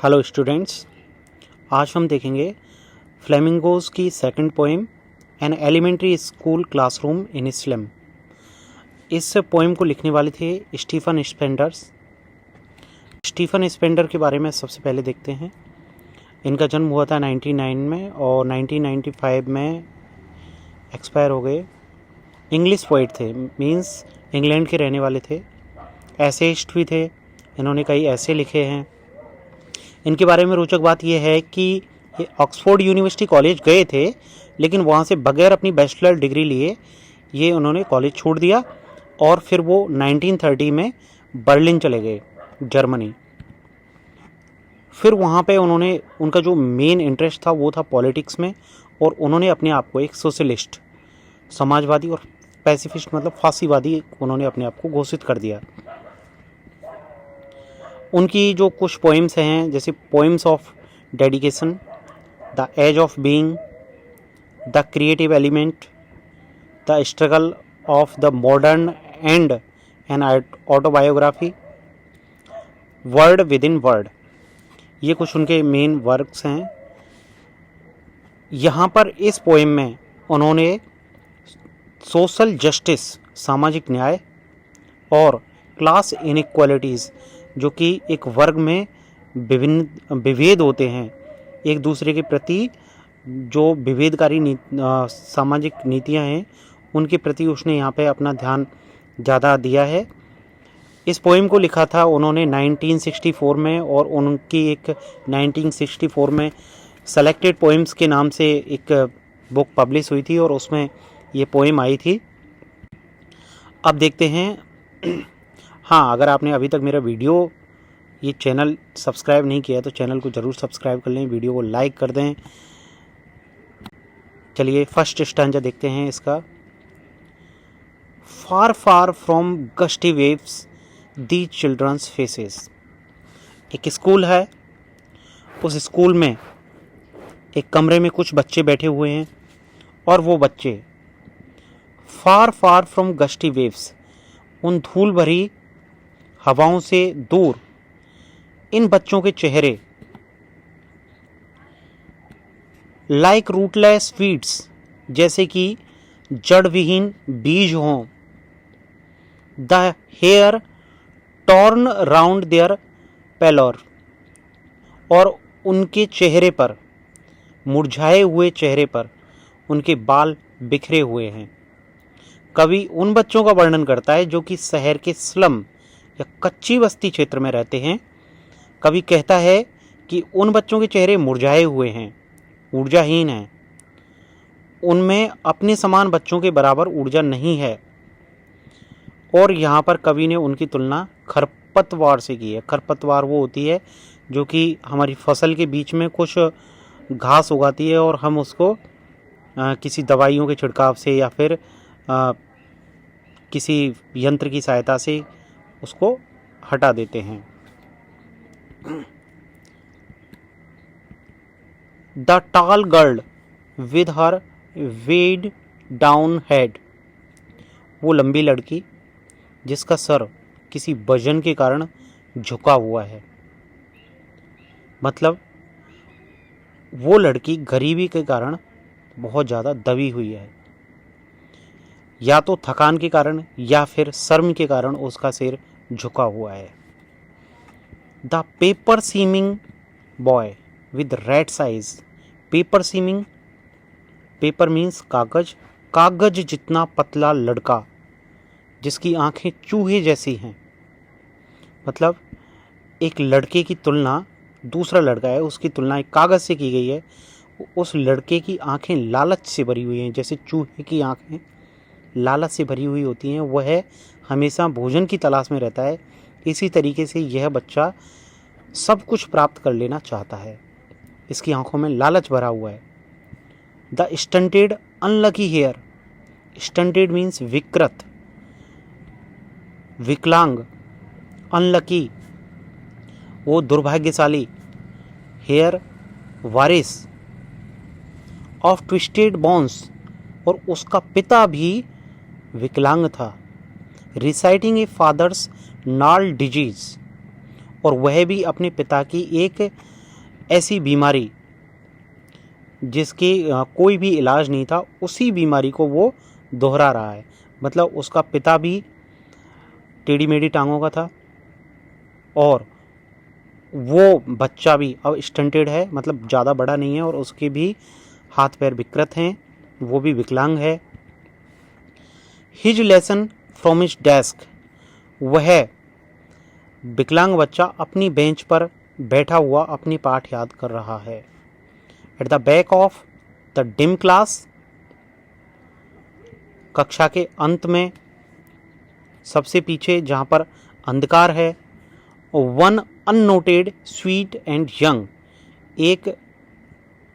Hello students, आज हम देखेंगे फ्लेमिंगोज की second poem an elementary school classroom in slum. इस पोएम को लिखने वाले थे स्टीफन स्पेंडर्स। स्टीफन स्पेंडर के बारे में सबसे पहले देखते हैं। इनका जन्म हुआ था 1909 में और 1995 में एक्सपायर हो गए। इंग्लिश पोइट थे, मींस इंग्लैंड के रहने वाले थे। एसेइस्ट भी थे, इन्होंने कई ऐसे लिखे हैं। इनके बारे में रोचक बात यह है कि ये ऑक्सफोर्ड यूनिवर्सिटी कॉलेज गए थे, लेकिन वहाँ से बगैर अपनी बैचलर डिग्री लिए ये उन्होंने कॉलेज छोड़ दिया और फिर वो 1930 में बर्लिन चले गए, जर्मनी। फिर वहाँ पे उनका जो मेन इंटरेस्ट था वो था पॉलिटिक्स में, और उन्होंने अपने आप को एक सोशलिस्ट, समाजवादी और पैसिफिस्ट मतलब फांसीवादी उन्होंने अपने आप को घोषित कर दिया। उनकी जो कुछ पोइम्स हैं, जैसे poems of dedication, the edge of being, the creative element, the struggle of the modern and an autobiography, world within world, ये कुछ उनके मेन वर्क्स हैं। यहाँ पर इस पोएम में उन्होंने सोशल जस्टिस, सामाजिक न्याय, और क्लास इनइक्वालिटीज़, जो कि एक वर्ग में विभिन्न विभेद होते हैं, एक दूसरे के प्रति जो विभेदकारी सामाजिक नीतियां हैं उनके प्रति उसने यहाँ पे अपना ध्यान ज़्यादा दिया है। इस पोएम को लिखा था उन्होंने 1964 में, और उनकी एक 1964 में सेलेक्टेड पोएम्स के नाम से एक बुक पब्लिश हुई थी और उसमें ये पोएम आई थी। अब देखते हैं। हाँ, अगर आपने अभी तक मेरा वीडियो, ये चैनल सब्सक्राइब नहीं किया तो चैनल को ज़रूर सब्सक्राइब कर लें, वीडियो को लाइक कर दें। चलिए फर्स्ट स्टैंजा देखते हैं इसका। Far far from gusty waves the children's faces. एक स्कूल है, उस स्कूल में एक कमरे में कुछ बच्चे बैठे हुए हैं, और वो बच्चे फार फार फ्रॉम गस्टी वेव्स, उन धूल भरी हवाओं से दूर, इन बच्चों के चेहरे लाइक रूटलेस वीड्स, जैसे कि जड़ विहीन बीज हों। The hair torn round their pallor, और उनके चेहरे पर, मुरझाए हुए चेहरे पर उनके बाल बिखरे हुए हैं। कवि उन बच्चों का वर्णन करता है जो कि शहर के स्लम या कच्ची बस्ती क्षेत्र में रहते हैं। कवि कहता है कि उन बच्चों के चेहरे मुरझाए हुए हैं, ऊर्जाहीन हैं, उनमें अपने समान बच्चों के बराबर ऊर्जा नहीं है। और यहाँ पर कवि ने उनकी तुलना खरपतवार से की है। खरपतवार वो होती है जो कि हमारी फसल के बीच में कुछ घास उगाती है और हम उसको किसी दवाइयों के छिड़काव से या फिर किसी यंत्र की सहायता से उसको हटा देते हैं। The tall girl with her weighed down head, वो लंबी लड़की जिसका सर किसी वजन के कारण झुका हुआ है। मतलब वो लड़की गरीबी के कारण बहुत ज़्यादा दबी हुई है, या तो थकान के कारण या फिर शर्म के कारण उसका सिर झुका हुआ है। The paper seeming boy with rat's eyes. Paper seeming, paper means कागज, कागज जितना पतला लड़का जिसकी आंखें चूहे जैसी हैं। मतलब एक लड़के की तुलना, दूसरा लड़का है उसकी तुलना एक कागज से की गई है। उस लड़के की आंखें लालच से भरी हुई हैं, जैसे चूहे की आंखें लालच से भरी हुई होती हैं। वह हमेशा भोजन की तलाश में रहता है। इसी तरीके से यह बच्चा सब कुछ प्राप्त कर लेना चाहता है, इसकी आंखों में लालच भरा हुआ है। The stunted unlucky heir, stunted means विकृत, विकलांग, अनलकी वो दुर्भाग्यशाली, हेयर वारिस, ऑफ ट्विस्टेड बोन्स, और उसका पिता भी विकलांग था। Reciting a father's gnarled disease, और वह भी अपने पिता की एक ऐसी बीमारी जिसकी कोई भी इलाज नहीं था, उसी बीमारी को वो दोहरा रहा है। मतलब उसका पिता भी टेढ़ी मेढ़ी टांगों का था और वो बच्चा भी अब स्टंटेड है, मतलब ज़्यादा बड़ा नहीं है और उसके भी हाथ पैर विकृत हैं, वो भी विकलांग है। His lesson from his desk, वह विकलांग बच्चा अपनी बेंच पर बैठा हुआ अपनी पाठ याद कर रहा है। At the back of the dim class, कक्षा के अंत में, सबसे पीछे जहाँ पर अंधकार है, one unnoted sweet and young, एक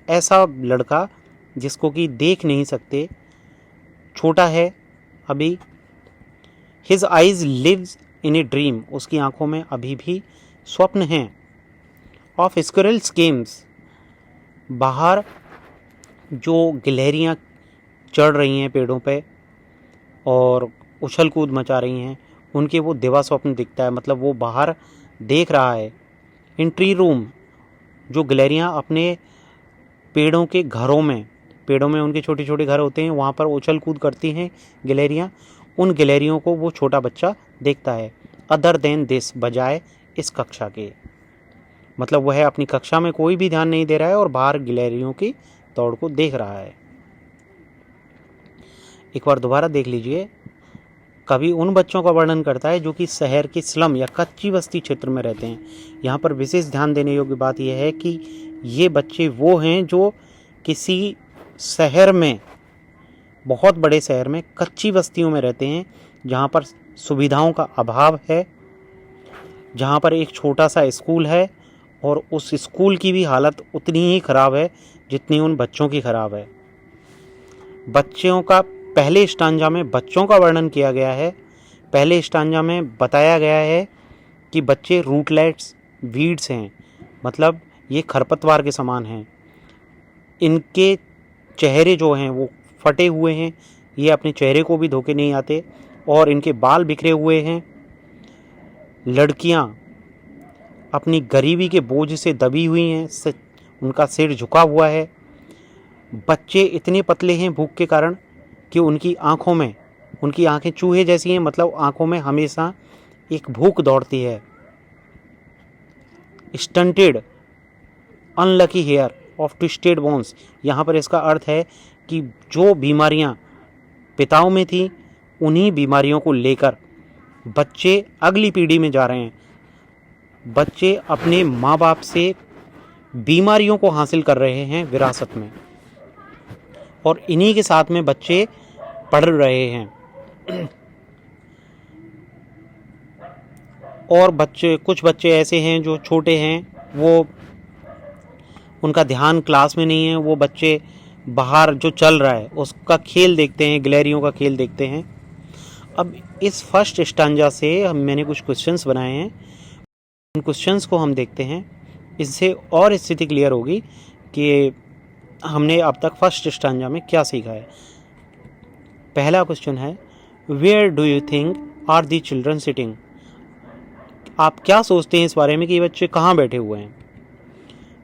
ऐसा लड़का जिसको कि देख नहीं सकते, छोटा है अभी। His eyes lives in a dream, उसकी आंखों में अभी भी स्वप्न हैं। ऑफ स्क्विरल्स गेम्स, बाहर जो गिलहरियाँ चढ़ रही हैं पेड़ों पे और उछल कूद मचा रही हैं, उनके वो दिवा स्वप्न दिखता है, मतलब वो बाहर देख रहा है। इन ट्री रूम, जो गिलहरियाँ अपने पेड़ों के घरों में, पेड़ों में उनके छोटे छोटे घर होते हैं, वहाँ पर उछल कूद करती हैं गिलहरियाँ, उन गिलहरियों को वो छोटा बच्चा देखता है। अदर देन दिस, बजाय इस कक्षा के, मतलब वह अपनी कक्षा में कोई भी ध्यान नहीं दे रहा है और बाहर गिलहरियों की दौड़ को देख रहा है। एक बार दोबारा देख लीजिए। कवि उन बच्चों का वर्णन करता है जो कि शहर के स्लम या कच्ची बस्ती क्षेत्र में रहते हैं। यहाँ पर विशेष ध्यान देने योग्य बात यह है कि ये बच्चे वो हैं जो किसी शहर में, बहुत बड़े शहर में, कच्ची बस्तियों में रहते हैं, जहाँ पर सुविधाओं का अभाव है, जहाँ पर एक छोटा सा स्कूल है और उस स्कूल की भी हालत उतनी ही खराब है जितनी उन बच्चों की खराब है। बच्चों का पहले स्टांजा में बच्चों का वर्णन किया गया है। पहले स्टांजा में बताया गया है कि बच्चे रूटलेट्स, वीड्स हैं, मतलब ये खरपतवार के समान हैं। इनके चेहरे जो हैं वो फटे हुए हैं, ये अपने चेहरे को भी धोके नहीं आते और इनके बाल बिखरे हुए हैं। लड़कियां अपनी गरीबी के बोझ से दबी हुई हैं, उनका सिर झुका हुआ है। बच्चे इतने पतले हैं भूख के कारण कि उनकी आंखों में, उनकी आंखें चूहे जैसी हैं, मतलब आंखों में हमेशा एक भूख दौड़ती है। Stunted unlucky heir of twisted bones, यहाँ पर इसका अर्थ है कि जो बीमारियाँ पिताओं में थी, उन्हीं बीमारियों को लेकर बच्चे अगली पीढ़ी में जा रहे हैं। बच्चे अपने माँ बाप से बीमारियों को हासिल कर रहे हैं विरासत में, और इन्हीं के साथ में बच्चे पढ़ रहे हैं। और बच्चे, कुछ बच्चे ऐसे हैं जो छोटे हैं, वो उनका ध्यान क्लास में नहीं है, वो बच्चे बाहर जो चल रहा है उसका खेल देखते हैं, गिलहरियों का खेल देखते हैं। अब इस फर्स्ट स्टांजा से मैंने कुछ क्वेश्चंस बनाए हैं, उन क्वेश्चंस को हम देखते हैं। इससे और स्थिति क्लियर होगी कि हमने अब तक फर्स्ट स्टांजा में क्या सीखा है। पहला क्वेश्चन है, where do you think are the children sitting? आप क्या सोचते हैं इस बारे में कि ये बच्चे कहाँ बैठे हुए हैं?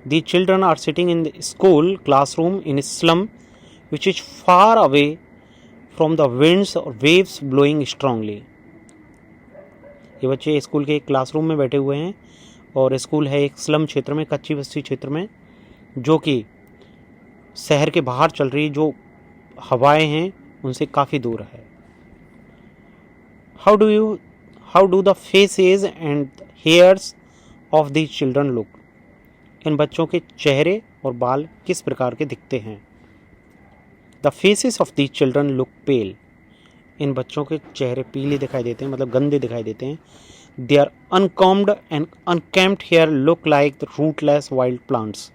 The children are sitting in the school classroom in slum which is far away from the winds और वेव्स ब्लोइंग स्ट्रांगली। ये बच्चे स्कूल के एक क्लासरूम में बैठे हुए हैं और स्कूल है एक स्लम क्षेत्र में, कच्ची बस्ती क्षेत्र में, जो कि शहर के बाहर चल रही जो हवाएं हैं उनसे काफ़ी दूर है। How do the faces and hairs of the children look? इन बच्चों के चेहरे और बाल किस प्रकार के दिखते हैं? The faces of the children look pale. इन बच्चों के चेहरे पीले दिखाई देते हैं, मतलब गंदे दिखाई देते हैं। They are uncombed and unkempt hair look like the rootless wild plants.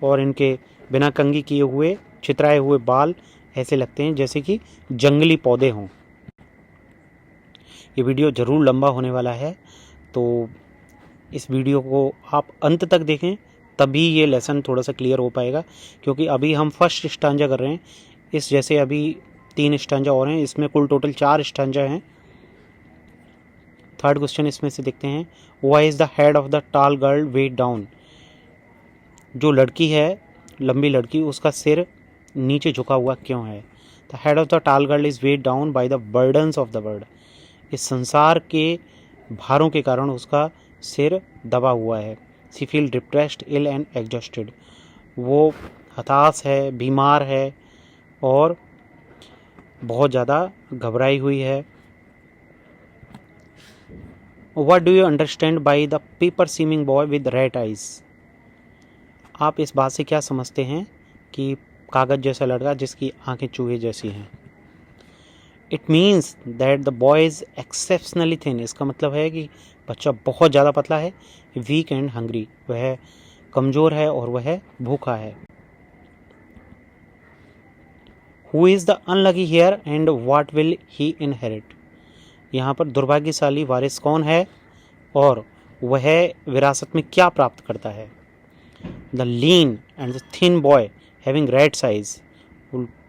और इनके बिना कंघी किए हुए छितराए हुए बाल ऐसे लगते हैं जैसे कि जंगली पौधे हों। ये वीडियो ज़रूर लंबा होने वाला है, तो इस वीडियो को आप अंत तक देखें, तभी ये लेसन थोड़ा सा क्लियर हो पाएगा। क्योंकि अभी हम फर्स्ट स्टांजा कर रहे हैं, इस जैसे अभी 3 स्टांजा और हैं, इसमें कुल टोटल 4 स्टांजा हैं। थर्ड क्वेश्चन इसमें से देखते हैं, why is the head of the tall girl wait down. जो लड़की है, लंबी लड़की, उसका सिर नीचे झुका हुआ क्यों है। The head of the tall girl is weighed down by the burdens of the world. इस संसार के भारों के कारण उसका सिर दबा हुआ है। She feel depressed, ill and exhausted. वो हताश है, बीमार है और बहुत ज़्यादा घबराई हुई है। What do you understand by the paper seeming boy with red eyes? आप इस बात से क्या समझते हैं कि कागज जैसा लड़का जिसकी आंखें चूहे जैसी हैं। It means that the boy is exceptionally thin. इसका मतलब है कि बच्चा बहुत ज़्यादा पतला है। Weak and hungry. वह कमज़ोर है और वह भूखा है। Who is the unlucky here and what will he inherit? यहाँ पर दुर्भाग्यशाली वारिस कौन है और वह विरासत में क्या प्राप्त करता है। The lean and the thin boy having red size.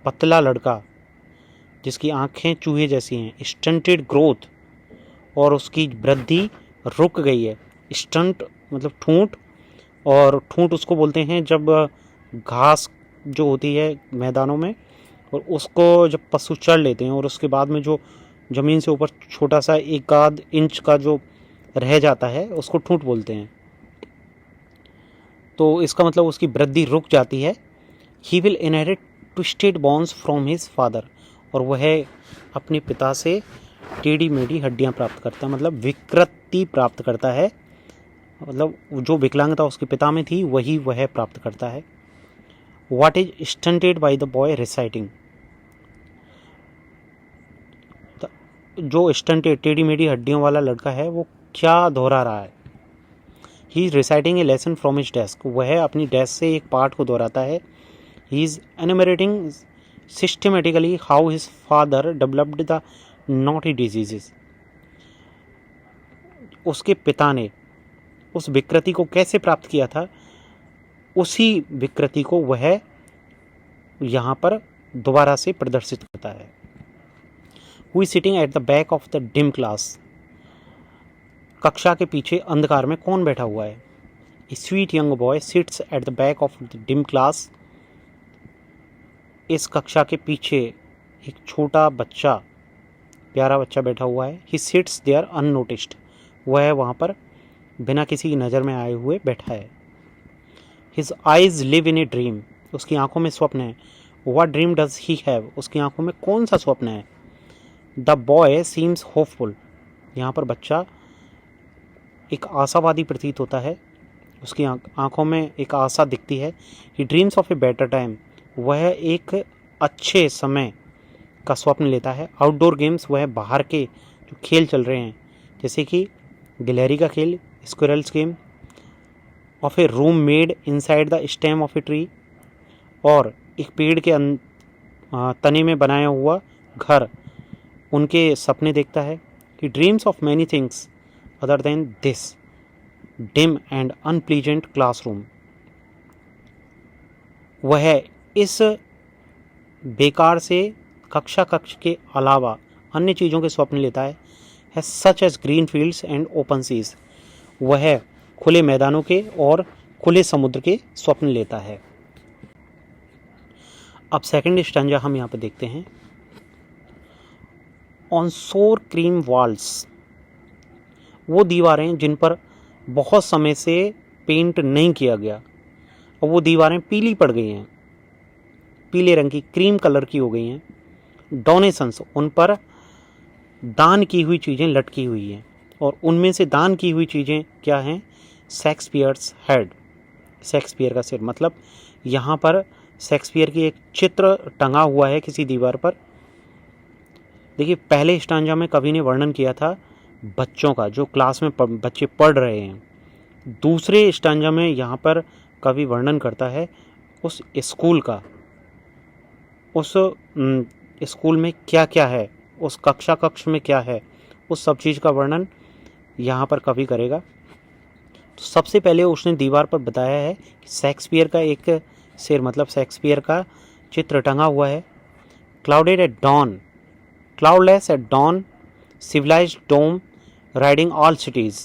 पतला लड़का जिसकी आंखें चूहे जैसी हैं। स्टंटेड ग्रोथ, और उसकी वृद्धि रुक गई है। स्टंट मतलब ठूंठ, और ठूंठ उसको बोलते हैं जब घास जो होती है मैदानों में और उसको जब पशु चढ़ लेते हैं और उसके बाद में जो ज़मीन से ऊपर छोटा सा 1 इंच का जो रह जाता है उसको ठूंठ बोलते हैं। तो इसका मतलब उसकी वृद्धि रुक जाती है। He will inherit twisted bones from his father. और वह अपने पिता से टेढ़ी मेढ़ी हड्डियाँ प्राप्त करता है, मतलब विकृति प्राप्त करता है। मतलब जो विकलांगता उसके पिता में थी वही वह प्राप्त करता है। What is stunted by the boy reciting. जो स्टंटेड टेढ़ी मेढ़ी हड्डियों वाला लड़का है वो क्या दोहरा रहा है। He is reciting a lesson from his desk. वह अपनी डेस्क से एक पाठ को दोहराता है। He is enumerating systematically how his father developed the knotty diseases. उसके पिता ने उस विकृति को कैसे प्राप्त किया था, उसी विकृति को वह यहाँ पर दोबारा से प्रदर्शित करता है। Who is sitting at the back of the dim class? कक्षा के पीछे अंधकार में कौन बैठा हुआ है। A sweet young boy sits at the back of the dim class. इस कक्षा के पीछे एक छोटा बच्चा, प्यारा बच्चा बैठा हुआ है। He sits there unnoticed. वह वहाँ पर बिना किसी की नज़र में आए हुए बैठा है। His eyes live in a dream. उसकी आंखों में स्वप्न है। What dream does he have? उसकी आंखों में कौन सा स्वप्न है। The boy seems hopeful. यहाँ पर बच्चा एक आशावादी प्रतीत होता है। उसकी आंखों में एक आशा दिखती है। He dreams of a better time. वह एक अच्छे समय का स्वप्न लेता है। आउटडोर गेम्स, वह बाहर के जो खेल चल रहे हैं जैसे कि गिलहरी का खेल, squirrels game, of A room made inside the stem of a tree, और एक पेड़ के तने में बनाया हुआ घर, उनके सपने देखता है। He dreams of many things other than this dim and unpleasant classroom. वह इस बेकार से कक्ष के अलावा अन्य चीज़ों के स्वप्न लेता है such as green fields and open seas. वह खुले मैदानों के और खुले समुद्र के स्वप्न लेता है। अब सेकंड स्टैंजा हम यहाँ पर देखते हैं। ऑन सोर क्रीम वॉल्स, वो दीवारें जिन पर बहुत समय से पेंट नहीं किया गया और वो दीवारें पीली पड़ गई हैं, पीले रंग की, क्रीम कलर की हो गई हैं। डोनेशंस, उन पर दान की हुई चीज़ें लटकी हुई हैं, और उनमें से दान की हुई चीज़ें क्या हैं। शेक्सपियर्स हेड, शेक्सपियर का सिर। मतलब यहाँ पर शेक्सपियर की एक चित्र टंगा हुआ है किसी दीवार पर। देखिए, पहले स्टांजा में कवि ने वर्णन किया था बच्चों का, जो क्लास में बच्चे पढ़ रहे हैं। दूसरे स्टांजा में यहाँ पर कवि वर्णन करता है उस स्कूल का, उस स्कूल में क्या क्या है, उस कक्ष में क्या है, उस सब चीज़ का वर्णन यहाँ पर कवि करेगा। तो सबसे पहले उसने दीवार पर बताया है कि शेक्सपियर का एक सिर, मतलब शेक्सपियर का चित्र टंगा हुआ है। Clouded at dawn, cloudless at dawn, civilized dome riding all cities.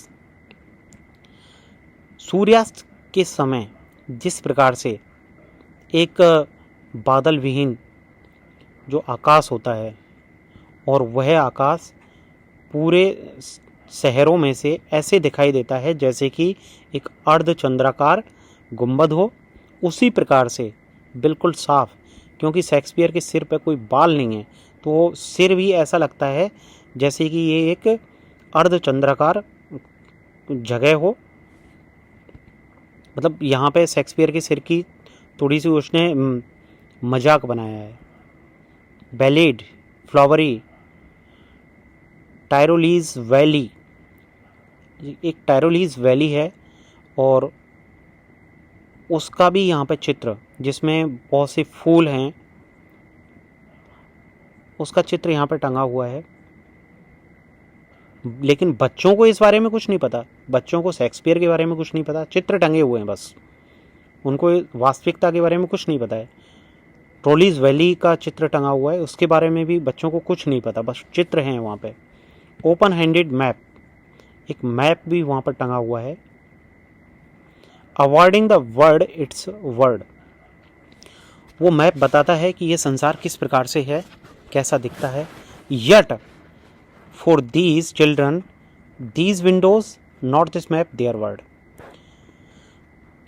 सूर्यास्त के समय जिस प्रकार से एक बादल विहीन जो आकाश होता है और वह आकाश पूरे शहरों में से ऐसे दिखाई देता है जैसे कि एक अर्धचंद्राकार गुंबद हो, उसी प्रकार से बिल्कुल साफ, क्योंकि शेक्सपियर के सिर पर कोई बाल नहीं है तो सिर भी ऐसा लगता है जैसे कि ये एक अर्धचंद्राकार जगह हो। मतलब यहाँ पे शेक्सपियर के सिर की थोड़ी सी उसने मजाक बनाया है। बैलेड, फ्लावरी, टायरोलीज वैली, एक टायरोलीज वैली है और उसका भी यहाँ पे चित्र जिसमें बहुत से फूल हैं, उसका चित्र यहाँ पे टंगा हुआ है। लेकिन बच्चों को इस बारे में कुछ नहीं पता, बच्चों को शेक्सपियर के बारे में कुछ नहीं पता, चित्र टंगे हुए हैं बस, उनको वास्तविकता के बारे में कुछ नहीं पता है। ट्रोलीज वैली का चित्र टंगा हुआ है, उसके बारे में भी बच्चों को कुछ नहीं पता, बस चित्र हैं वहाँ पे। ओपन हैंडेड मैप, एक मैप भी वहाँ पर टंगा हुआ है। Avoiding the world its word, वो मैप बताता है कि ये संसार किस प्रकार से है, कैसा दिखता है। Yet for these children these windows not this map their world,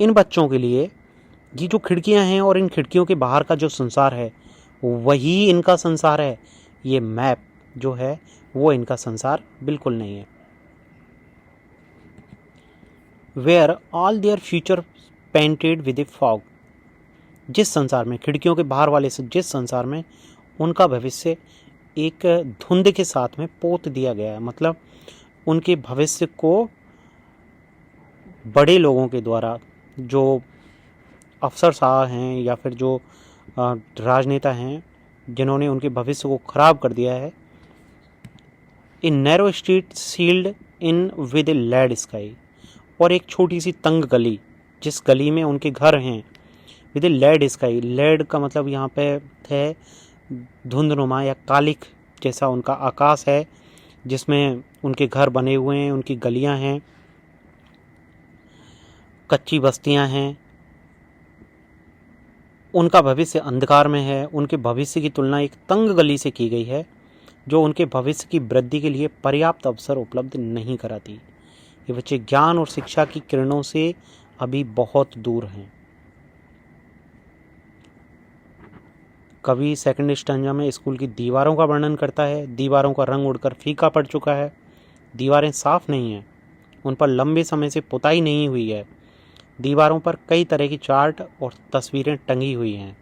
इन बच्चों के लिए ये जो खिड़कियां हैं और इन खिड़कियों के बाहर का जो संसार है वही इनका संसार है, ये मैप जो है वो इनका संसार बिल्कुल नहीं है। Where all their future painted with a fog, जिस संसार में, खिड़कियों के बाहर वाले से जिस संसार में उनका भविष्य एक धुंध के साथ में पोत दिया गया है, मतलब उनके भविष्य को बड़े लोगों के द्वारा, जो अफसर साहब हैं या फिर जो राजनेता हैं जिन्होंने उनके भविष्य को खराब कर दिया है। In narrow street sealed in with a lead sky, और एक छोटी सी तंग गली जिस गली में उनके घर हैं with a lead sky, lead का मतलब यहाँ पे है धुंधनुमा या कालिक जैसा उनका आकाश है जिसमें उनके घर बने हुए हैं, उनकी गलियां हैं, कच्ची बस्तियां हैं, उनका भविष्य अंधकार में है। उनके भविष्य की तुलना एक तंग गली से की गई है जो उनके भविष्य की वृद्धि के लिए पर्याप्त अवसर उपलब्ध नहीं कराती। ये बच्चे ज्ञान और शिक्षा की किरणों से अभी बहुत दूर हैं। कवि सेकंड स्टैंजा में स्कूल की दीवारों का वर्णन करता है। दीवारों का रंग उड़कर फीका पड़ चुका है, दीवारें साफ नहीं हैं, उन पर लंबे समय से पुताई नहीं हुई है। दीवारों पर कई तरह की चार्ट और तस्वीरें टंगी हुई हैं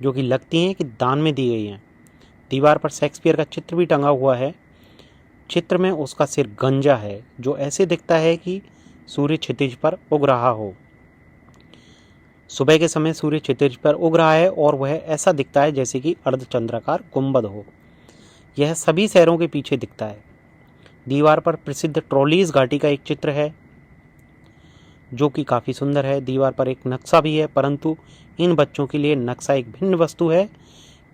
जो कि लगती हैं कि दान में दी गई हैं। दीवार पर शेक्सपियर का चित्र भी टंगा हुआ है। चित्र में उसका सिर गंजा है जो ऐसे दिखता है कि सूर्य क्षितिज पर उग रहा हो। सुबह के समय सूर्य क्षितिज पर उग रहा है और वह ऐसा दिखता है जैसे कि अर्धचंद्राकार गुंबद हो। यह सभी शहरों के पीछे दिखता है। दीवार पर प्रसिद्ध ट्रोलीज घाटी का एक चित्र है जो कि काफ़ी सुंदर है। दीवार पर एक नक्शा भी है, परंतु इन बच्चों के लिए नक्शा एक भिन्न वस्तु है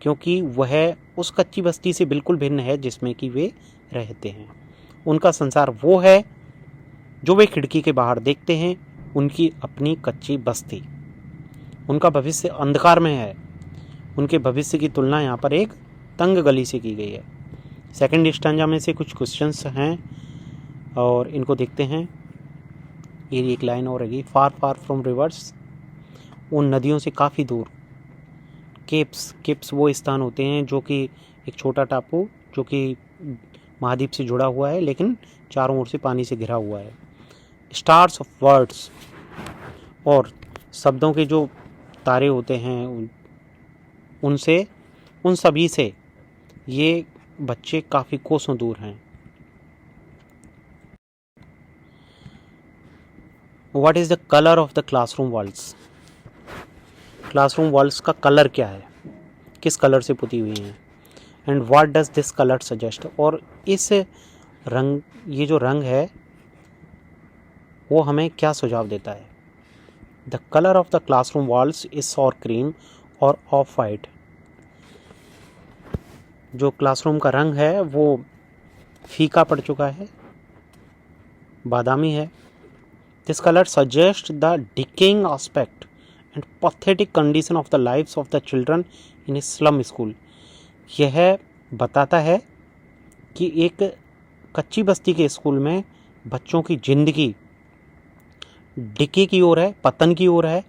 क्योंकि वह उस कच्ची बस्ती से बिल्कुल भिन्न है जिसमें कि वे रहते हैं। उनका संसार वो है जो वे खिड़की के बाहर देखते हैं, उनकी अपनी कच्ची बस्ती। उनका भविष्य अंधकार में है। उनके भविष्य की तुलना यहाँ पर एक तंग गली से की गई है। सेकंड स्टैंजा में से कुछ क्वेश्चंस हैं और इनको देखते हैं। ये एक लाइन और रहेगी, फार फार फ्रॉम रिवर्स, उन नदियों से काफ़ी दूर। केप्स वो स्थान होते हैं जो कि एक छोटा टापू जो कि महाद्वीप से जुड़ा हुआ है लेकिन चारों ओर से पानी से घिरा हुआ है। स्टार्स ऑफ वर्ड्स, और शब्दों के जो तारे होते हैं उनसे, उन सभी से ये बच्चे काफ़ी कोसों दूर हैं। What is the colour of the classroom walls, classroom walls का कलर क्या है, किस कलर से पुती हुई हैं। And what does this colour suggest, और इस रंग, ये जो रंग है वो हमें क्या सुझाव देता है। The colour of the classroom walls is sour cream और ऑफ वाइट, जो क्लासरूम का रंग है वो फीका पड़ चुका है बादामी है। This colour suggest the decaying aspect and pathetic condition of the lives of the children in a slum school. यह बताता है कि एक कच्ची बस्ती के स्कूल में बच्चों की ज़िंदगी डिके की ओर है, पतन की ओर है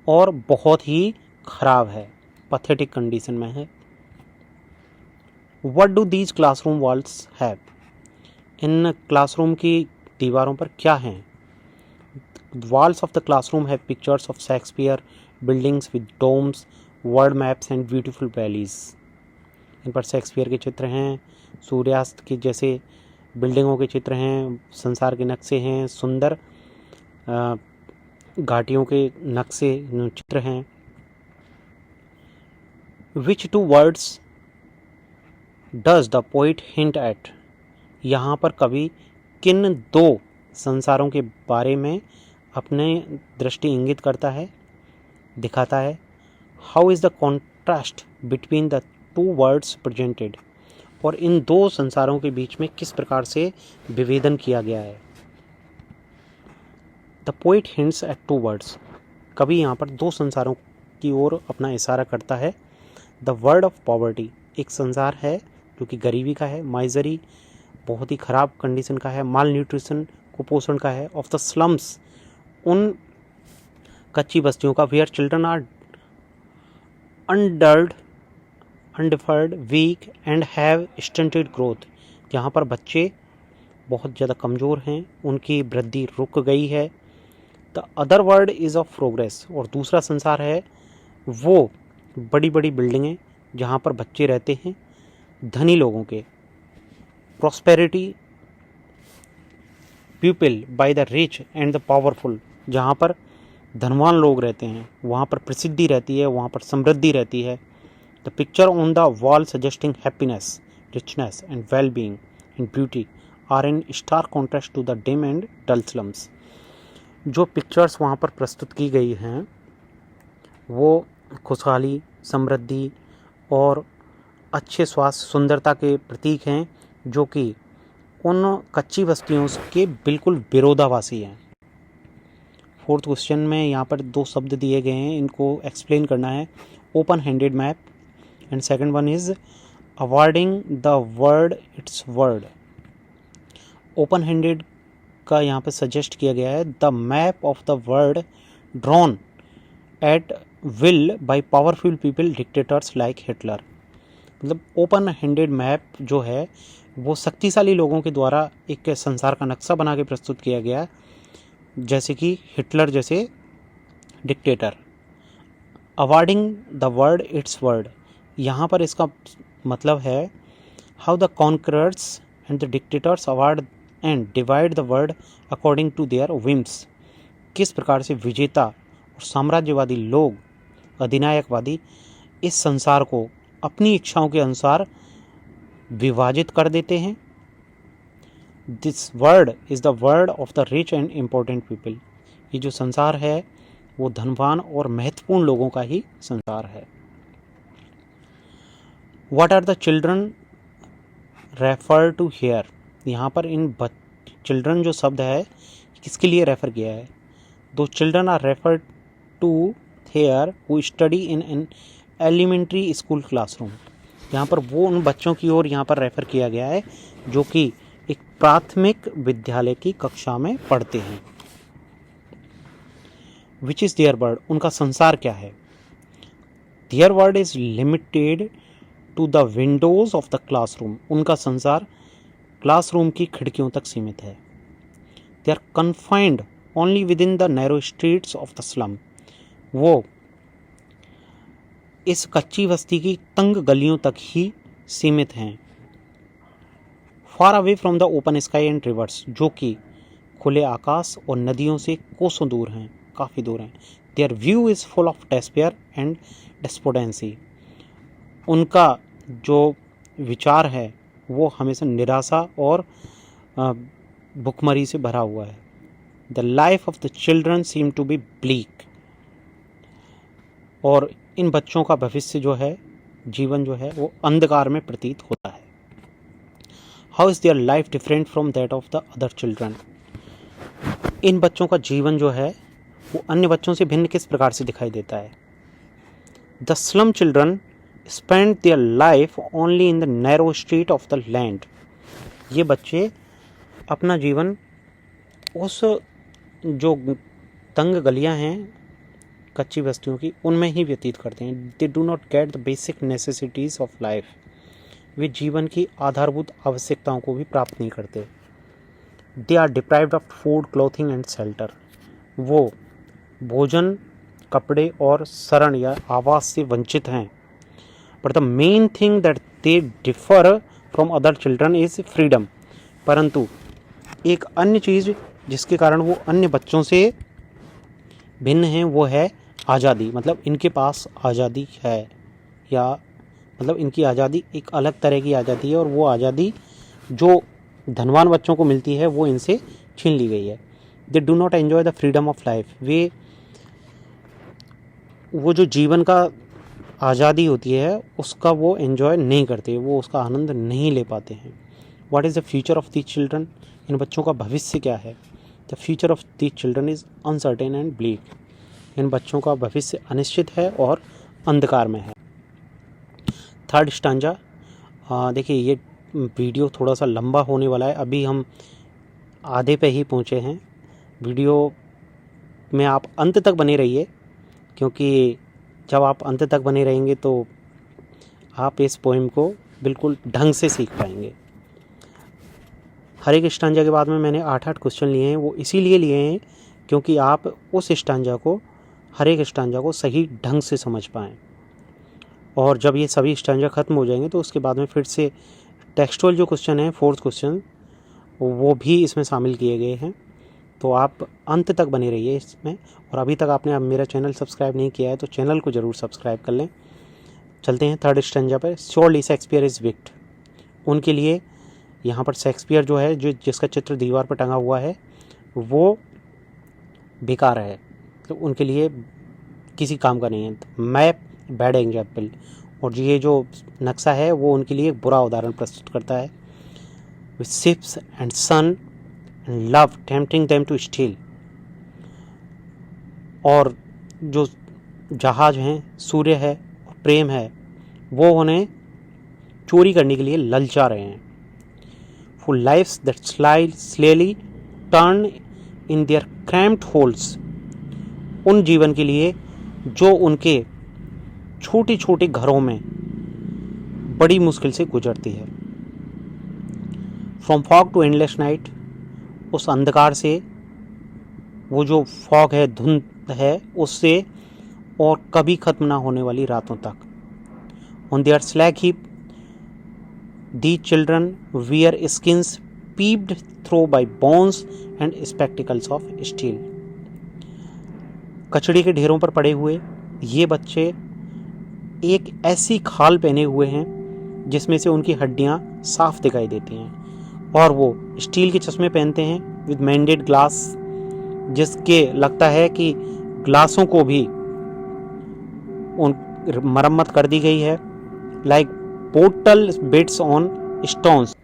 और बहुत ही ख़राब है, पैथेटिक कंडीशन में है। What do these classroom walls have? इन क्लासरूम की दीवारों पर क्या हैं? Walls of the classroom have pictures of Shakespeare, buildings with domes, world maps and beautiful valleys. इन पर शेक्सपियर के चित्र हैं, सूर्यास्त के जैसे बिल्डिंगों के चित्र हैं, संसार के नक्शे हैं, सुंदर घाटियों के नक्शे चित्र हैं। Which two words does the poet hint at? यहाँ पर कवि किन दो संसारों के बारे में अपने दृष्टि इंगित करता है, दिखाता है? How is the contrast between the two words presented? और इन दो संसारों के बीच में किस प्रकार से विभेदन किया गया है? The poet hints at two worlds. कवि यहाँ पर दो संसारों की ओर अपना इशारा करता है। द वर्ड ऑफ पॉवर्टी, एक संसार है जो कि गरीबी का है, माइजरी बहुत ही ख़राब कंडीशन का है, माल न्यूट्रिशन कुपोषण का है, ऑफ द स्लम्स, उन कच्ची बस्तियों का, where children are undulled, underfed, weak and have stunted growth, जहाँ पर बच्चे बहुत ज़्यादा कमज़ोर हैं, उनकी वृद्धि रुक गई है। The other word is of progress, और दूसरा संसार है वो बड़ी बड़ी बिल्डिंगें जहाँ पर बच्चे रहते हैं, धनी लोगों के। Prosperity people by the rich and the powerful, जहाँ पर धनवान लोग रहते हैं वहाँ पर प्रसिद्धि रहती है, वहाँ पर समृद्धि रहती है। The picture on the wall suggesting happiness, richness and well being and beauty are in stark contrast to the dim and dull slums. जो पिक्चर्स वहाँ पर प्रस्तुत की गई हैं वो खुशहाली, समृद्धि और अच्छे स्वास्थ्य, सुंदरता के प्रतीक हैं, जो कि उन कच्ची बस्तियों के बिल्कुल विरोधाभासी हैं। फोर्थ क्वेश्चन में यहाँ पर दो शब्द दिए गए हैं, इनको एक्सप्लेन करना है। Open handed map and second one is awarding the world its word. Open handed का यहाँ पर सजेस्ट किया गया है, the map of the word drawn at will buy powerful people dictators like Hitler. मतलब ओपन हैंडेड मैप जो है वो शक्तिशाली लोगों के द्वारा एक संसार का नक्शा बना के प्रस्तुत किया गया, जैसे कि हिटलर जैसे dictator. Awarding the world its world, यहाँ पर इसका मतलब है how the conquerors and the dictators award and divide the world according to their whims. किस प्रकार से विजेता और साम्राज्यवादी लोग, अधिनायकवादी, इस संसार को अपनी इच्छाओं के अनुसार विभाजित कर देते हैं। This word is the word of the rich and important people. ये जो संसार है वो धनवान और महत्वपूर्ण लोगों का ही संसार है। What are the children refer to here? यहाँ पर इन चिल्ड्रन जो शब्द है किसके लिए रेफर किया है? The children are refer to here who study in an elementary school classroom. यहाँ पर वो उन बच्चों की ओर यहाँ पर रेफर किया गया है जो कि एक प्राथमिक विद्यालय की कक्षा में पढ़ते हैं। विच इज़ देयर वर्ड, उनका संसार क्या है? Their world is limited to the windows of the classroom. उनका संसार क्लासरूम की खिड़कियों तक सीमित है। They are confined only within the narrow streets of the slum. वो इस कच्ची बस्ती की तंग गलियों तक ही सीमित हैं। फार away from the open sky and reverse, जो कि खुले आकाश और नदियों से कोसों दूर हैं, काफ़ी दूर हैं। Their view is full of despair and despondency. उनका जो विचार है वो हमेशा निराशा और भुखमरी से भरा हुआ है। The life of the children seem to be bleak. और इन बच्चों का भविष्य जो है, जीवन जो है, वो अंधकार में प्रतीत होता है। How is their life different from that of the other children? इन बच्चों का जीवन जो है वो अन्य बच्चों से भिन्न किस प्रकार से दिखाई देता है? The slum children spend their life only in the narrow street of the land. ये बच्चे अपना जीवन उस जो तंग गलियां हैं कच्ची बस्तियों की उनमें ही व्यतीत करते हैं। They do not get the basic necessities of life. वे जीवन की आधारभूत आवश्यकताओं को भी प्राप्त नहीं करते। They are deprived of food, clothing and shelter. वो भोजन, कपड़े और शरण या आवास से वंचित हैं। But the main thing that they differ from other children is freedom. परंतु एक अन्य चीज़ जिसके कारण वो अन्य बच्चों से भिन्न हैं वो है आज़ादी। मतलब इनके पास आज़ादी है, या मतलब इनकी आज़ादी एक अलग तरह की आज़ादी है, और वो आज़ादी जो धनवान बच्चों को मिलती है वो इनसे छीन ली गई है। दे do not enjoy the freedom of life. वो जो जीवन का आज़ादी होती है उसका वो एन्जॉय नहीं करते, वो उसका आनंद नहीं ले पाते हैं। What is the future of these children? इन बच्चों का भविष्य क्या है? The future of these children is uncertain and bleak. इन बच्चों का भविष्य अनिश्चित है और अंधकार में है। Third stanza. देखिए ये वीडियो थोड़ा सा लंबा होने वाला है, अभी हम आधे पे ही पहुँचे हैं। वीडियो में आप अंत तक बने रहिए, क्योंकि जब आप अंत तक बने रहेंगे तो आप इस पोएम को बिल्कुल ढंग से सीख पाएंगे। हर एक स्टांजा के बाद में मैंने 8-8 क्वेश्चन लिए हैं। वो इसीलिए लिए हैं क्योंकि आप उस स्टांजा को, हर एक स्टांजा को सही ढंग से समझ पाएँ। और जब ये सभी स्टांजा ख़त्म हो जाएंगे तो उसके बाद में फिर से टेक्सचुअल जो क्वेश्चन है, 4th क्वेश्चन, वो भी इसमें शामिल किए गए हैं। तो आप अंत तक बने रहिए इसमें। और अभी तक आपने अब मेरा चैनल सब्सक्राइब नहीं किया है तो चैनल को ज़रूर सब्सक्राइब कर लें। चलते हैं थर्ड स्टैंजा पर। Surely Shakespeare is wicked. उनके लिए यहाँ पर शेक्सपियर जो है, जिसका चित्र दीवार पर टंगा हुआ है, वो बेकार है, तो उनके लिए किसी काम का नहीं है। Map bad example. और ये जो नक्शा है वो उनके लिए एक बुरा उदाहरण प्रस्तुत करता है। With ships and sun and love tempting them to steal. और जो जहाज हैं, सूर्य है और प्रेम है, वो उन्हें चोरी करने के लिए ललचा रहे हैं। For lives that slyly turn in their cramped holes. उन जीवन के लिए जो उनके छोटे छोटे घरों में बड़ी मुश्किल से गुजरती है। From fog to endless night. उस अंधकार से, वो जो फॉग है, धुंध है, उससे और कभी खत्म ना होने वाली रातों तक। On their slag heap the children wear skins peeped through by bones and spectacles of steel. कचड़े के ढेरों पर पड़े हुए ये बच्चे एक ऐसी खाल पहने हुए हैं जिसमें से उनकी हड्डियां साफ दिखाई देती हैं, और वो स्टील के चश्मे पहनते हैं विद मेंडेड ग्लास, जिसके लगता है कि ग्लासों को भी उन मरम्मत कर दी गई है। Like bottle bits on stones.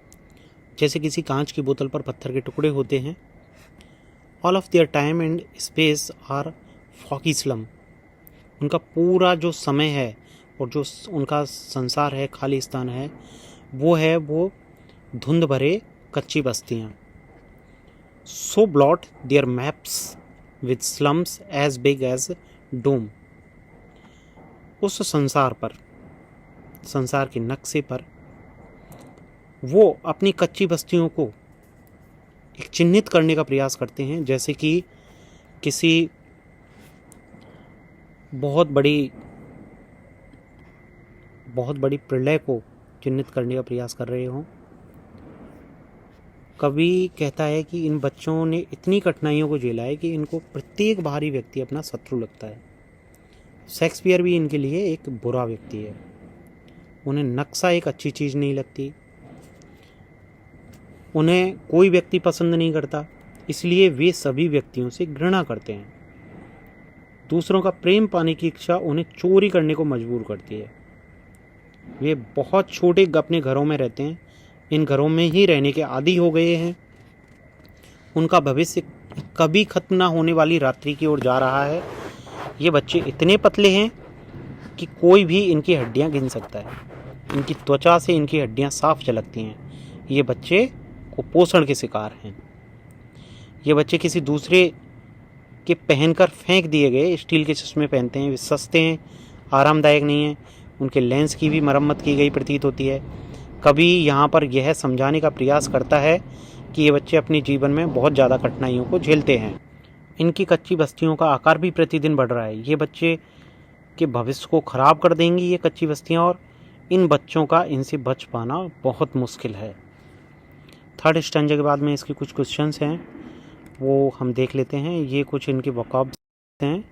जैसे किसी कांच की बोतल पर पत्थर के टुकड़े होते हैं। All of their time and space are foggy slum. उनका पूरा जो समय है और जो उनका संसार है, खालिस्तान है, वो धुंध भरे कच्ची बस्तियाँ। So blot their maps with slums as big as doom. उस संसार पर, संसार के नक्शे पर वो अपनी कच्ची बस्तियों को एक चिन्हित करने का प्रयास करते हैं, जैसे कि किसी बहुत बड़ी प्रलय को चिन्हित करने का प्रयास कर रहे हों। कवि कहता है कि इन बच्चों ने इतनी कठिनाइयों को झेला है कि इनको प्रत्येक बाहरी व्यक्ति अपना शत्रु लगता है। शेक्सपियर भी इनके लिए एक बुरा व्यक्ति है। उन्हें नक्शा एक अच्छी चीज़ नहीं लगती, उन्हें कोई व्यक्ति पसंद नहीं करता, इसलिए वे सभी व्यक्तियों से घृणा करते हैं। दूसरों का प्रेम पाने की इच्छा उन्हें चोरी करने को मजबूर करती है। वे बहुत छोटे अपने घरों में रहते हैं, इन घरों में ही रहने के आदी हो गए हैं। उनका भविष्य कभी खत्म ना होने वाली रात्रि की ओर जा रहा है। ये बच्चे इतने पतले हैं कि कोई भी इनकी हड्डियां गिन सकता है। इनकी त्वचा से इनकी हड्डियां साफ झलकती हैं। ये बच्चे कुपोषण के शिकार हैं। ये बच्चे किसी दूसरे के पहनकर फेंक दिए गए स्टील के चश्मे पहनते हैं। वे सस्ते हैं, आरामदायक नहीं हैं। उनके लेंस की भी मरम्मत की गई प्रतीत होती है। कवि यहाँ पर यह समझाने का प्रयास करता है कि ये बच्चे अपने जीवन में बहुत ज़्यादा कठिनाइयों को झेलते हैं। इनकी कच्ची बस्तियों का आकार भी प्रतिदिन बढ़ रहा है। ये बच्चे के भविष्य को खराब कर देंगी ये कच्ची बस्तियाँ, और इन बच्चों का इनसे बच पाना बहुत मुश्किल है। थर्ड स्टैंजा के बाद में इसके कुछ क्वेश्चंस हैं, वो हम देख लेते हैं। ये कुछ इनके वोकैब्स हैं।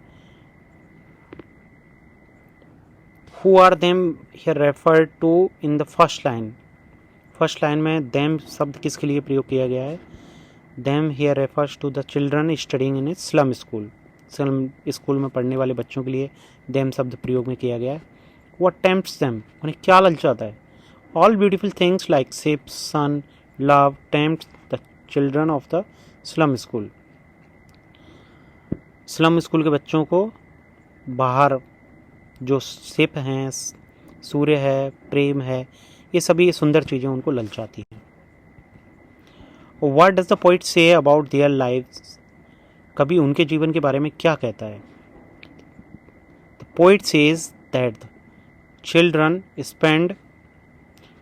Who are them here referred to in the first line. First line में देम शब्द किसके लिए प्रयोग किया गया है? Them here refers to the children studying in a slum school. Slum school में पढ़ने वाले बच्चों के लिए देम शब्द प्रयोग में किया गया है। व्हाट टेम्प्ट्स देम, उन्हें क्या ललचाता है? All beautiful things like ship, sun, love tempts the children of the slum school. Slum school के बच्चों को बाहर जो शिप हैं, सूर्य है, प्रेम है, ये सभी सुंदर चीज़ें उनको ललचाती हैं। What does the poet say about their lives? कवि उनके जीवन के बारे में क्या कहता है? The poet says that the children spend,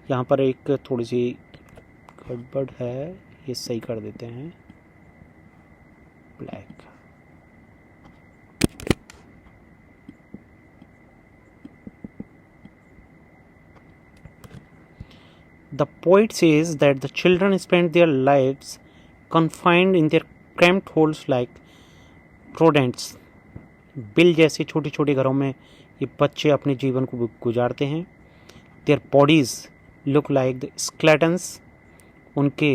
यहाँ पर एक थोड़ी सी गड़बड़ है, ये सही कर देते हैं। Black. The poet says that the children spend their lives confined in their cramped holes like rodents. Bill जैसे छोटे छोटे घरों में ये बच्चे अपने जीवन को गुजारते हैं। Their bodies look like the skeletons. उनके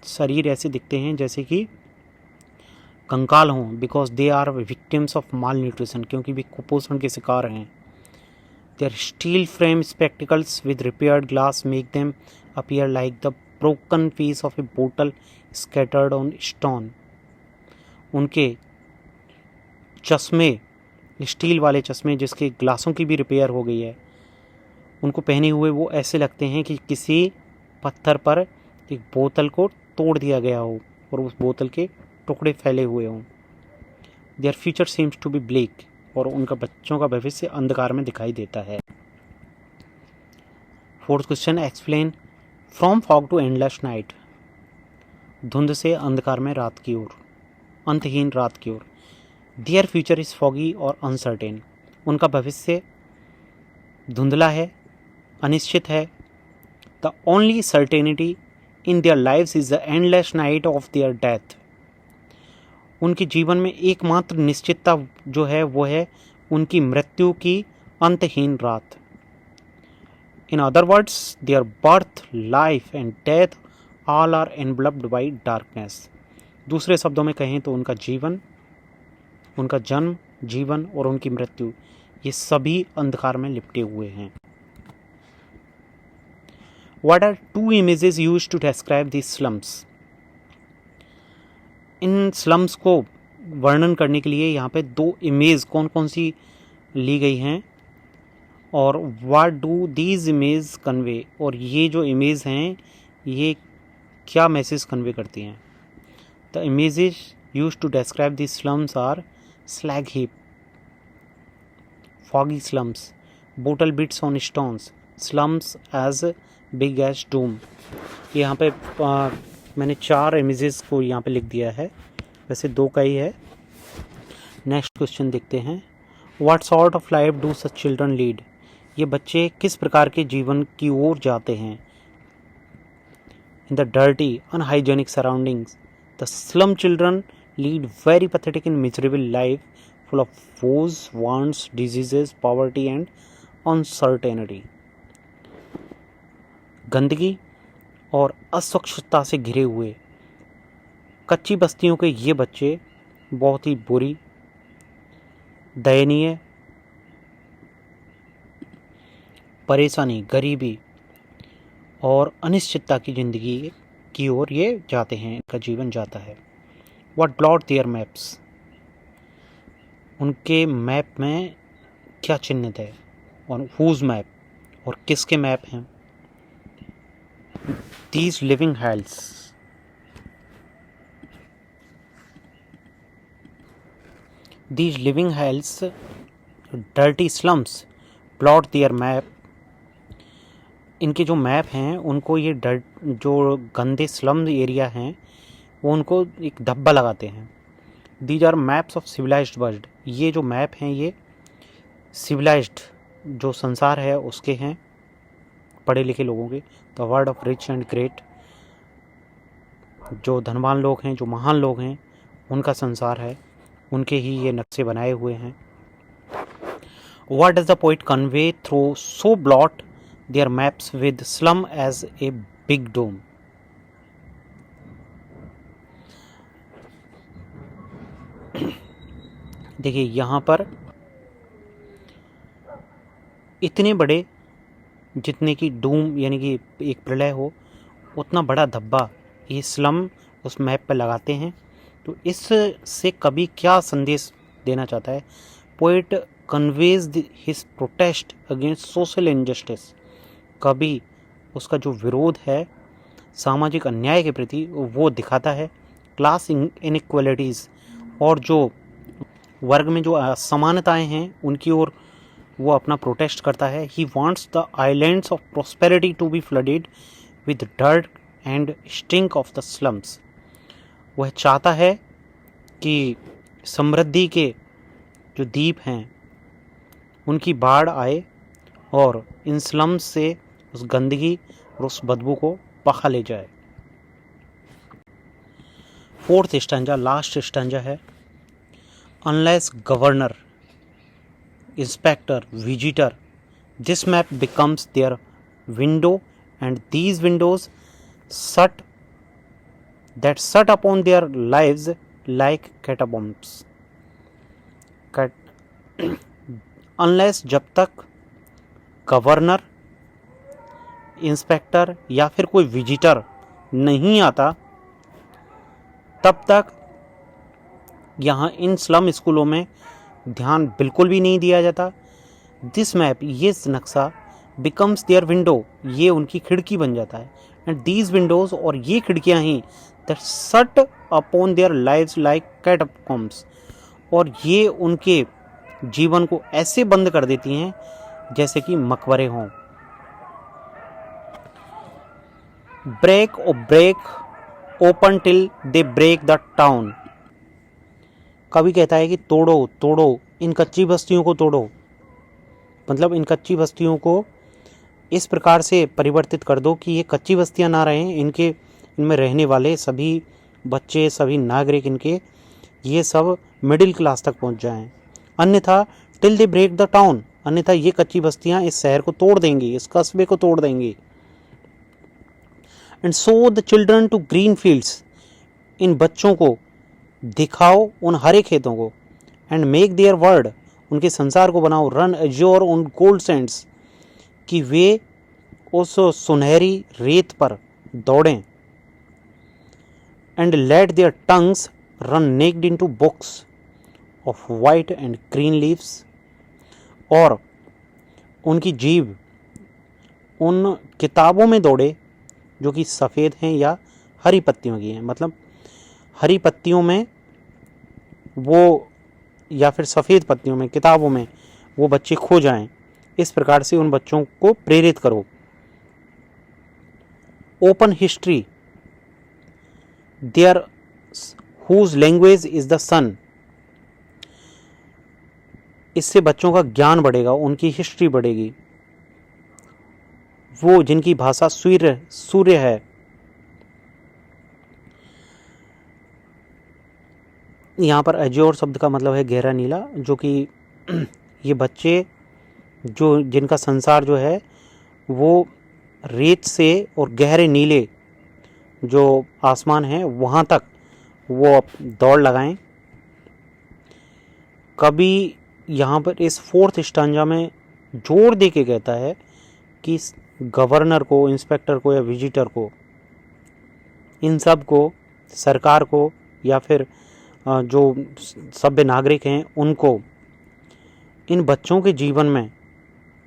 शरीर ऐसे दिखते हैं जैसे कि कंकाल हों, because they are victims of malnutrition, क्योंकि वे कुपोषण के शिकार हैं। Their steel frame spectacles with repaired glass make them appear like the broken piece of a bottle scattered on stone. उनके चश्मे, स्टील वाले चश्मे जिसके ग्लासों की भी रिपेयर हो गई है, उनको पहने हुए वो ऐसे लगते हैं कि किसी पत्थर पर एक बोतल को तोड़ दिया गया हो और उस बोतल के टुकड़े फैले हुए हों। Their future seems to be bleak. और उनका बच्चों का भविष्य अंधकार में दिखाई देता है। Fourth question, explain from fog to endless night. धुंध से अंधकार में रात की ओर, अंतहीन रात की ओर। देयर फ्यूचर इज फॉगी और अनसर्टेन। उनका भविष्य धुंधला है, अनिश्चित है। The only certainty in their lives is the endless night of their death. उनके जीवन में एकमात्र निश्चितता जो है वो है उनकी मृत्यु की अंतहीन रात। In other words, their birth, life and death all are enveloped by darkness. दूसरे शब्दों में कहें तो उनका जीवन, उनका जन्म, जीवन और उनकी मृत्यु, ये सभी अंधकार में लिपटे हुए हैं। What are two images used to describe these slums? In slums को वर्णन करने के लिए यहाँ पे दो इमेज कौन कौन सी ली गई हैं, और what do these image convey, और ये जो इमेज हैं ये क्या मैसेज कन्वे करती हैं। The images used to describe this slums are slag heap, foggy slums, bottle bits on stones, slums as big as doom. यहाँ पे मैंने 4 इमेजेस को यहाँ पे लिख दिया है, वैसे 2 का ही है। नेक्स्ट क्वेश्चन देखते हैं, what sort of life do such children lead. ये बच्चे किस प्रकार के जीवन की ओर जाते हैं। In the dirty unhygienic surroundings the slum children lead very pathetic and miserable life full of woes, wants, diseases, poverty and uncertainty. गंदगी और अस्वच्छता से घिरे हुए कच्ची बस्तियों के ये बच्चे बहुत ही बुरी, दयनीय, परेशानी, गरीबी और अनिश्चितता की ज़िंदगी की ओर ये जाते हैं, इनका जीवन जाता है। व्हाट ब्लॉट देयर मैप्स, उनके मैप में क्या चिन्हित है, और हुज मैप, और किसके मैप हैं। These living hells, these living hells dirty slums plot their map, इनके जो मैप हैं उनको ये जो गंदे स्लम एरिया हैं वो उनको एक धब्बा लगाते हैं। These are maps of civilised world, ये जो मैप हैं ये सिविलाइज्ड जो संसार है उसके हैं, पढ़े लिखे लोगों के। The world of rich and great, जो धनवान लोग हैं, जो महान लोग हैं, उनका संसार है, उनके ही ये नक्शे बनाए हुए हैं। What does the poet convey through so blot their maps with slum as a big dome? देखिए यहाँ पर इतने बड़े, जितने की डूम यानी कि एक प्रलय हो, उतना बड़ा धब्बा ये स्लम उस मैप पर लगाते हैं। तो इससे कवि क्या संदेश देना चाहता है? Poet conveys his protest against social injustice, कवि उसका जो विरोध है सामाजिक अन्याय के प्रति वो दिखाता है। क्लास इनइक्वालिटीज़, और जो वर्ग में जो असमानताएं हैं उनकी ओर वो अपना प्रोटेस्ट करता है। He wants the islands of prosperity to be flooded with dirt and stink of the slums, वह चाहता है कि समृद्धि के जो द्वीप हैं उनकी बाढ़ आए और इन स्लम्स से उस गंदगी और उस बदबू को बहा ले जाए। फोर्थ स्टैंजा, लास्ट स्टैंजा है। Unless governor, inspector, visitor, this map becomes their window and these windows shut that shut upon their lives like catacombs. Unless, जब तक गवर्नर, इंस्पेक्टर या फिर कोई विजिटर नहीं आता, तब तक यहाँ इन स्लम स्कूलों में ध्यान बिल्कुल भी नहीं दिया जाता। दिस मैप, ये नक्शा, बिकम्स देयर विंडो, ये उनकी खिड़की बन जाता है। एंड दीज विंडोज, और ये खिड़कियाँ ही that shut upon their lives like catacombs, और ये उनके जीवन को ऐसे बंद कर देती हैं जैसे कि मकबरे हों। Break open till they break the town, कवि कहता है कि तोड़ो तोड़ो इन कच्ची बस्तियों को, तोड़ो मतलब इन कच्ची बस्तियों को इस प्रकार से परिवर्तित कर दो कि ये कच्ची बस्तियां ना रहें, इनमें रहने वाले सभी बच्चे, सभी नागरिक इनके, ये सब मिडिल क्लास तक पहुंच जाएं। अन्यथा till they break the town, अन्यथा ये कच्ची बस्तियां इस शहर को तोड़ देंगी, इस कस्बे को तोड़ देंगी। And show the children to green fields, इन बच्चों को दिखाओ उन हरे खेतों को। एंड मेक देयर वर्ल्ड, उनके संसार को बनाओ। Run azure on gold sands, कि वे उस सुनहरी रेत पर दौड़ें। And let their tongues run naked into books of white and green leaves, और उनकी जीभ उन किताबों में दौड़े जो कि सफ़ेद हैं या हरी पत्तियों की हैं, मतलब हरी पत्तियों में वो, या फिर सफ़ेद पत्तियों में, किताबों में वो बच्चे खो जाएं। इस प्रकार से उन बच्चों को प्रेरित करो। Open history their whose language is the sun, इससे बच्चों का ज्ञान बढ़ेगा, उनकी हिस्ट्री बढ़ेगी। वो जिनकी भाषा सूर्य है। यहाँ पर अज्योर शब्द का मतलब है गहरा नीला, जो कि ये बच्चे जो जिनका संसार जो है वो रेत से और गहरे नीले जो आसमान है वहाँ तक वो दौड़ लगाएं। कवि यहाँ पर इस फोर्थ स्टांजा में जोर दे के कहता है कि गवर्नर को, इंस्पेक्टर को या विजिटर को, इन सब को, सरकार को या फिर जो सभ्य नागरिक हैं उनको इन बच्चों के जीवन में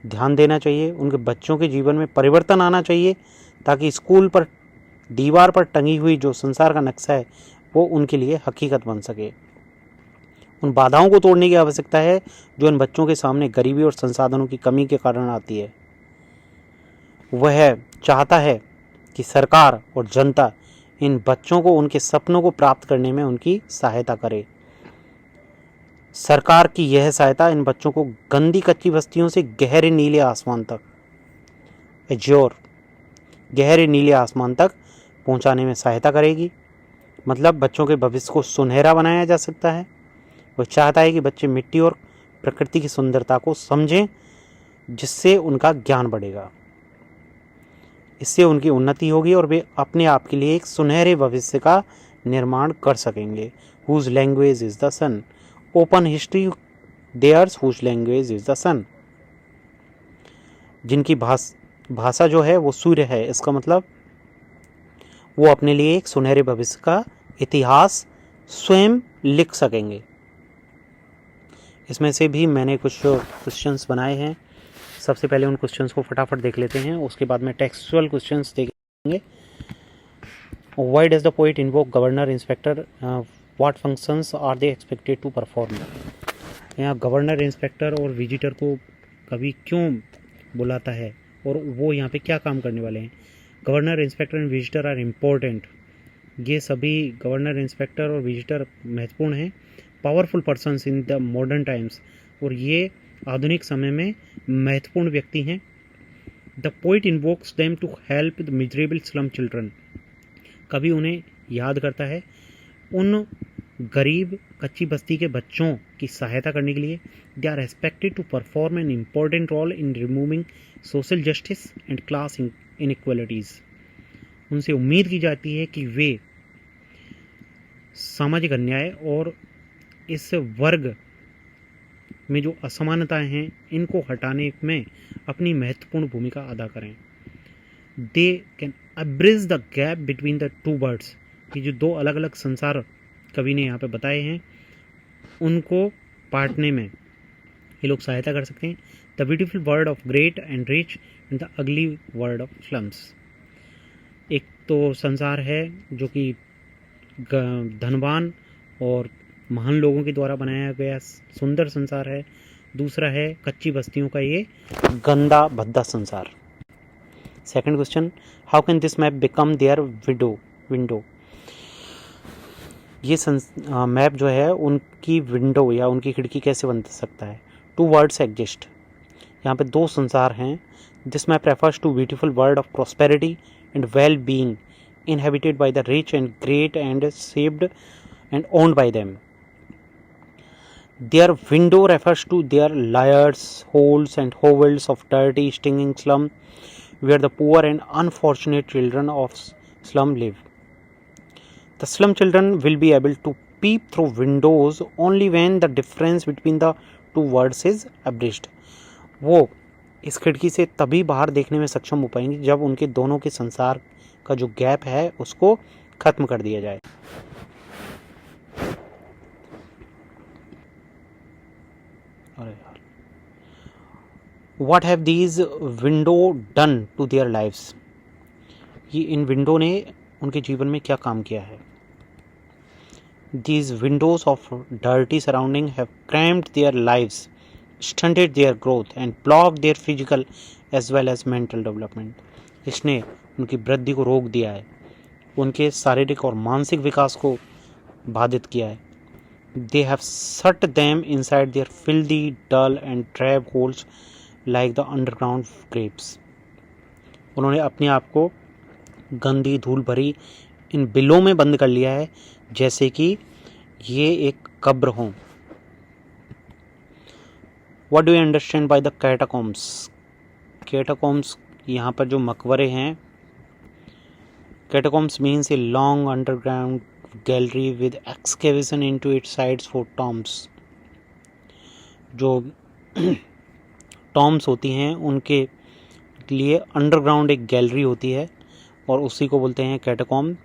ध्यान देना चाहिए, उनके बच्चों के जीवन में परिवर्तन आना चाहिए, ताकि स्कूल पर दीवार पर टंगी हुई जो संसार का नक्शा है वो उनके लिए हकीकत बन सके। उन बाधाओं को तोड़ने की आवश्यकता है जो इन बच्चों के सामने गरीबी और संसाधनों की कमी के कारण आती है। वह चाहता है कि सरकार और जनता इन बच्चों को उनके सपनों को प्राप्त करने में उनकी सहायता करे। सरकार की यह सहायता इन बच्चों को गंदी कच्ची बस्तियों से गहरे नीले आसमान तक, एज्योर, गहरे नीले आसमान तक पहुंचाने में सहायता करेगी। मतलब बच्चों के भविष्य को सुनहरा बनाया जा सकता है। वह चाहता है कि बच्चे मिट्टी और प्रकृति की सुंदरता को समझें, जिससे उनका ज्ञान बढ़ेगा। इससे उनकी उन्नति होगी और वे अपने आप के लिए एक सुनहरे भविष्य का निर्माण कर सकेंगे। Whose language is the sun, open history theirs whose language is the sun. जिनकी भाषा जो है वो सूर्य है, इसका मतलब वो अपने लिए एक सुनहरे भविष्य का इतिहास स्वयं लिख सकेंगे। इसमें से भी मैंने कुछ क्वेश्चंस बनाए हैं। सबसे पहले उन क्वेश्चंस को फटाफट देख लेते हैं, उसके बाद में टेक्सचुअल क्वेश्चंस देखेंगे। Why does the poet invoke governor inspector, what functions are they expected to perform. यहाँ गवर्नर, इंस्पेक्टर और विजिटर को कवि क्यों बुलाता है और वो यहाँ पे क्या काम करने वाले हैं। Governor, inspector and visitor are important. ये सभी गवर्नर, इंस्पेक्टर और विजिटर महत्वपूर्ण हैं। Powerful persons in the modern times, और ये आधुनिक समय में महत्वपूर्ण व्यक्ति हैं। The poet invokes them to help the miserable slum children. कभी उन्हें याद करता है उन गरीब कच्ची बस्ती के बच्चों की सहायता करने के लिए। They are expected to perform an important role in removing social justice and class inequalities. उनसे उम्मीद की जाती है कि वे सामाजिक अन्याय और इस वर्ग में जो असमानताएं हैं इनको हटाने में अपनी महत्वपूर्ण भूमिका अदा करें। They can abridge the gap between the two words. ये जो दो अलग अलग संसार कवि ने यहाँ पे बताए हैं उनको पाटने में ये लोग सहायता कर सकते हैं। The beautiful word of great and rich and the ugly word of slums. एक तो संसार है जो कि धनवान और महान लोगों के द्वारा बनाया गया सुंदर संसार है। दूसरा है कच्ची बस्तियों का ये गंदा भद्दा संसार। Second question, how can this map become their window. ये मैप जो है उनकी विंडो या उनकी खिड़की कैसे बन सकता है। Two worlds exist. यहाँ पे दो संसार हैं। This map refers to beautiful world of prosperity and well being inhabited by the rich and great and shaped and owned by them. Their window refers to their layers, holes and hovels of dirty, stinking slum where the poor and unfortunate children of slum live. The slum children will be able to peep through windows only when the difference between the two words is abridged. वो इस खिड़की से तभी बाहर देखने में सक्षम हो पाएंगे जब उनके दोनों के संसार का जो गैप है उसको खत्म कर दिया जाए। What have these window done to their lives? ये इन विंडो ने उनके जीवन में क्या काम किया है। These windows of dirty surrounding have cramped their lives, stunted their growth and blocked their physical as well as mental development. इसने उनकी वृद्धि को रोक दिया है, उनके शारीरिक और मानसिक विकास को बाधित किया है। They have shut them inside their filthy, dull and drab holes like the underground graves. उन्होंने अपने आप को गंदी धूल भरी इन बिलों में बंद कर लिया है जैसे कि ये एक कब्र हो। What do you understand by the catacombs? Catacombs यहाँ पर जो मकबरे हैं, Catacombs means a long underground gallery with excavation into its sides for tombs. जो टॉम्स होती हैं उनके लिए अंडरग्राउंड एक गैलरी होती है और उसी को बोलते हैं catacomb.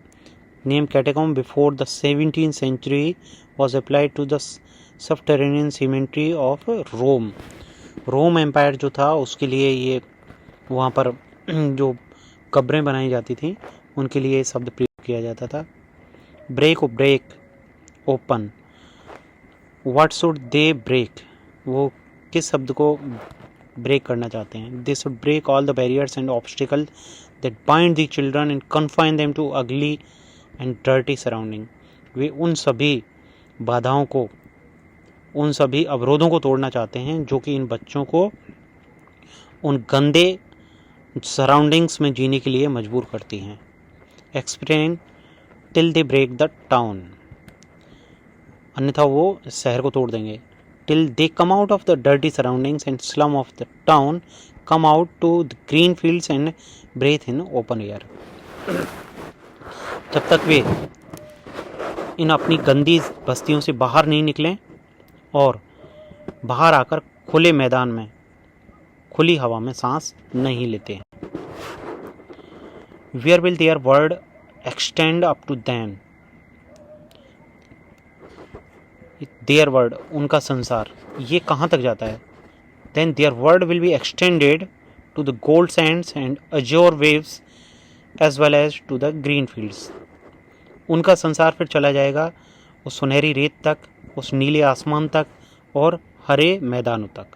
Name catacomb before the 17th century was applied to the subterranean cemetery of Rome. Rome empire जो था उसके लिए ये वहाँ पर जो कब्रें बनाई जाती थी उनके लिए शब्द प्रयोग किया जाता था। Break open, what should they break, वो किस शब्द को ब्रेक करना चाहते हैं। They should break all the barriers and obstacle that bind the children and confine them to ugly and dirty surrounding. वे उन सभी बाधाओं को, उन सभी अवरोधों को तोड़ना चाहते हैं जो कि इन बच्चों को उन गंदे सराउंडिंग्स में जीने के लिए मजबूर करती हैं। Explain till they break the town, अन्यथा वो शहर को तोड़ देंगे। Till they come out of the dirty surroundings and slum of the town, come out to the green fields and breathe in open air. जब तक वे इन अपनी गंदी बस्तियों से बाहर नहीं निकलें और बाहर आकर खुले मैदान में, खुली हवा में सांस नहीं लेते हैं। Where will their world extend up to then? Their world, उनका संसार, ये कहाँ तक जाता है? Then their world will be extended to the gold sands and azure waves as well as to the green fields. उनका संसार फिर चला जाएगा उस सुनहरी रेत तक, उस नीले आसमान तक और हरे मैदानों तक।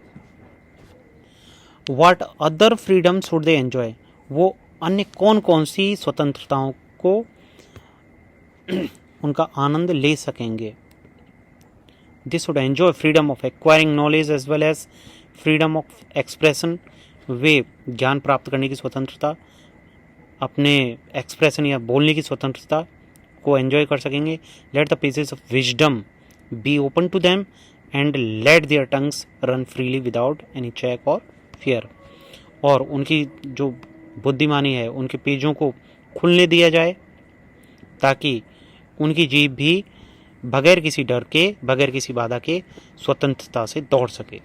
What other freedom should they enjoy? वो अन्य कौन कौन सी स्वतंत्रताओं को उनका आनंद ले सकेंगे। They should enjoy freedom of acquiring knowledge as well as freedom of expression. वे ज्ञान प्राप्त करने की स्वतंत्रता, अपने एक्सप्रेशन या बोलने की स्वतंत्रता को एंजॉय कर सकेंगे। Let the pieces of wisdom be open to them and let their tongues run freely without any check or fear. और उनकी जो बुद्धिमानी है उनके पेजों को खुलने दिया जाए ताकि उनकी जीभ भी बगैर किसी डर के, बगैर किसी बाधा के स्वतंत्रता से दौड़ सके।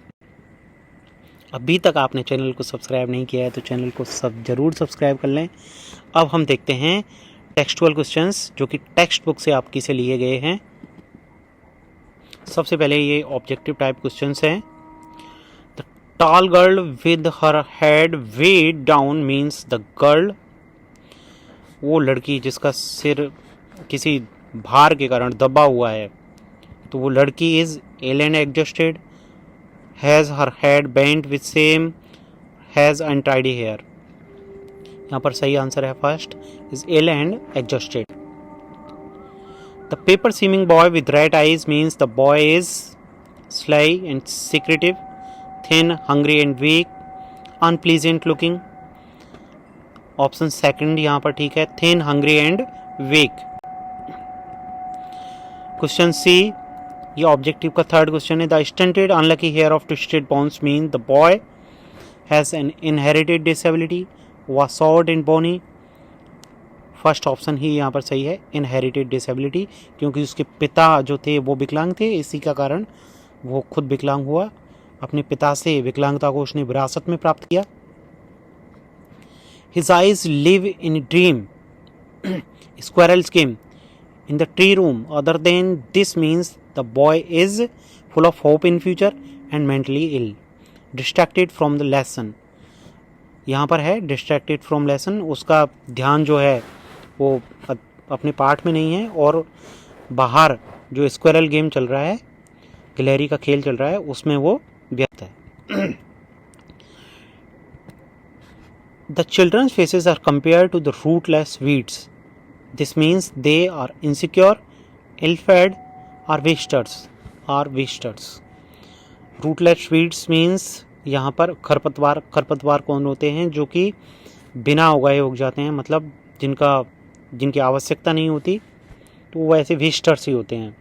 अभी तक आपने चैनल को सब्सक्राइब नहीं किया है तो चैनल को ज़रूर सब्सक्राइब कर लें। अब हम देखते हैं टेक्सचुअल क्वेश्चंस जो कि टेक्स्ट बुक से आपकी से लिए गए हैं। सबसे पहले ये ऑब्जेक्टिव टाइप क्वेश्चंस हैं। The tall girl with her head weighed down means the girl, वो लड़की जिसका सिर किसी भार के कारण दबा हुआ है तो वो लड़की is ill and adjusted, has her head bent with shame, has untidy hair. यहाँ पर सही आंसर है first, is ill and adjusted. The paper seeming boy with red eyes means the boy is sly and secretive, thin, hungry and weak, unpleasant looking. Option second यहाँ पर ठीक है, thin, hungry and weak. Question C, ये objective का third question है। The stunted unlucky heir of twisted bones mean the boy has an inherited disability, was short and bony. First option ही यहाँ पर सही है, इनहेरिटेड डिसेबिलिटी, क्योंकि उसके पिता जो थे वो विकलांग थे, इसी का कारण वो खुद विकलांग हुआ। अपने पिता से विकलांगता को उसने विरासत में प्राप्त किया। His eyes live in a dream. Squirrels came in the tree room. Other than this means the boy is full of hope in future and mentally ill. Distracted from the lesson. यहाँ पर है distracted from lesson, उसका ध्यान जो है वो अपने पाठ में नहीं है और बाहर जो स्क्वेरल गेम चल रहा है, गिलहरी का खेल चल रहा है, उसमें वो व्यस्त है। The children's faces are compared to the rootless weeds. This means they are insecure, ill-fed, or wasters. Rootless weeds means यहाँ पर खरपतवार कौन होते हैं जो कि बिना उगाए उग जाते हैं, मतलब जिनकी आवश्यकता नहीं होती, तो वो ऐसे वेस्टर्स ही होते हैं।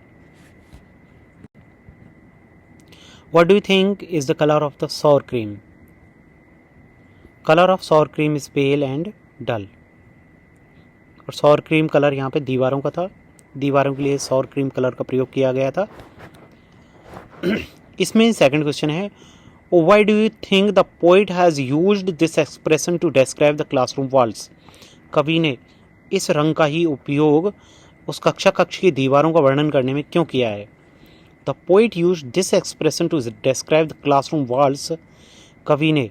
What do you think is the color of the sour cream? Color of sour cream is pale and dull. और sour cream कलर यहाँ पे दीवारों का था, दीवारों के लिए sour cream कलर का प्रयोग किया गया था। इसमें सेकंड क्वेश्चन है, why do you think the poet has used this expression to describe the classroom walls? कवि ने इस रंग का ही उपयोग उस कक्ष की दीवारों का वर्णन करने में क्यों किया है। The poet use this expression to describe the classroom walls. कवि ने